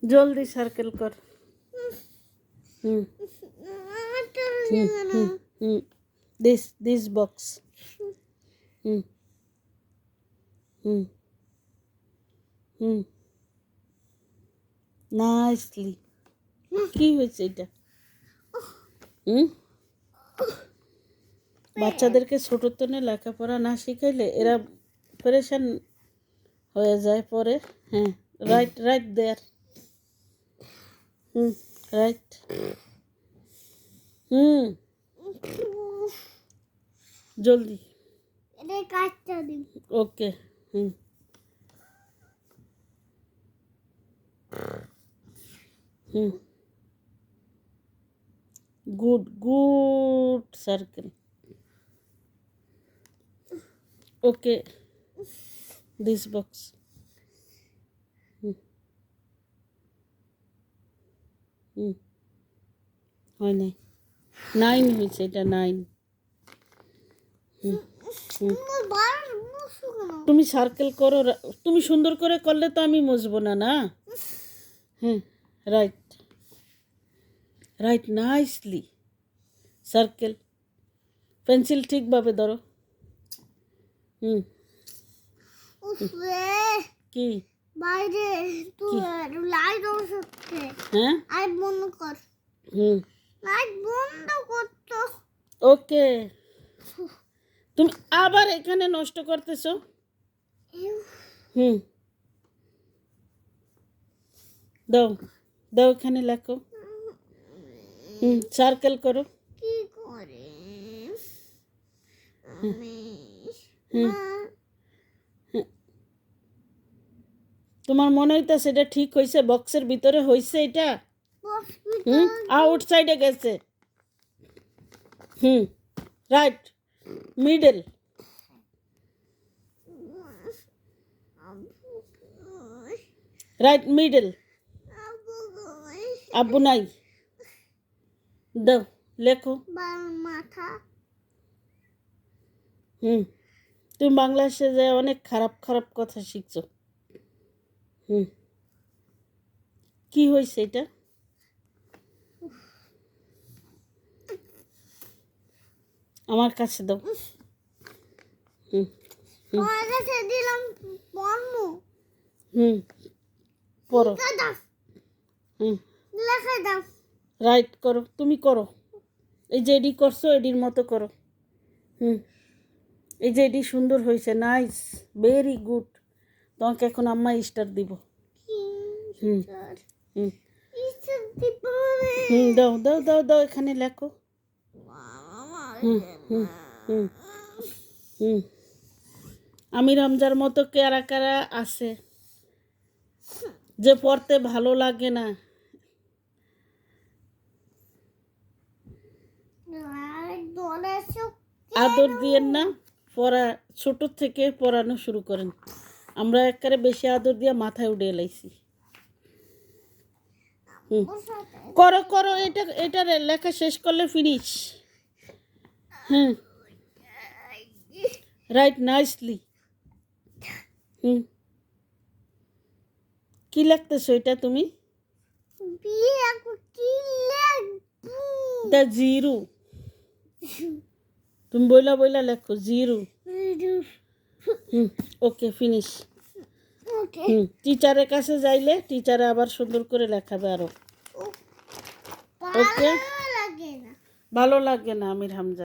জলদি সার্কেল কর। Hmm hmm hmm hmm this box. Hmm hmm hmm nicely. কি হয়েছে এটা? হুম বাচ্চাদেরকে ছোটোর তো লেখাপড়া না শিখাইলে এরা পরেশান হয়ে যায় পরে। হ্যাঁ, right right there. Hmm right. Hmm জলদি। Okay. Hmm hmm good good circle. Okay this box. Hmm hmm হয় নাই। 9 হয়েছে, এটা 9। হুম হুম তুমি সার্কেল করো। তুমি সুন্দর করে করলে তো আমি মুছবো না, না? Hmm right right nicely circle. Pencil ঠিকভাবে ধরো। হুম কি বাইরে তুই লাইট অফ হচ্ছে। হ্যাঁ লাইট বন্ধ কর। হুম লাইট বন্ধ করতো। ওকে। তুমি আবার এখানে নষ্ট করতেছো। হুম দাও দাও, এখানে লেখো। হুম সার্কেল করো। কি করে আমি হুম তোমার মনে হইতেছে এটা ঠিক হয়েছে? বক্সের ভিতরে হয়েছে এটা? হুম আউটসাইডে গেছে। হুম রাইট মিডল। Right middle. আব্বু নাই। দাও লেখো। মাথা হুম তুমি বাংলাদেশে যে অনেক খারাপ খারাপ কথা শিখছো। হুম কি হয়েছে এটা? আমার কাছে দাও। হুম হুম কাছে দিলাম পড়মু হুম পড়ো। দাও হুম লেখা দাও রাইট করো, তুমি করো। এই যে এডি করছো, এডির মতো করো। হুম এই যে এডি সুন্দর হয়েছে, নাইস, ভেরি গুড। তোমাকে এখন আম্মা স্টার দিব। হুম হুম হুম দাও দাও দাও দাও, এখানে লেখো। হুম হুম হুম হুম আমি রমজার মতো কারা কারা আছে যে পড়তে ভালো লাগে না? আদর দিয়েন না, পড়া ছোট থেকে পড়ানো শুরু করেন। আমরা একবারে বেশি আদর দিয়ে মাথায় উঠে এলাইছি। হুম করো করো, এটা এটা লেখা শেষ করলে ফিনিশ। হুম রাইট নাইসলি। হুম কি লিখতেছো এটা তুমি? The zero. তুমি বইলা বইলা লেখো জিরো। হুম ওকে ফিনিশ। হুম টিচারের কাছে যাইলে টিচারে আবার সুন্দর করে লেখাবে আরো। ওকে ভালো লাগে না আমির হামজা।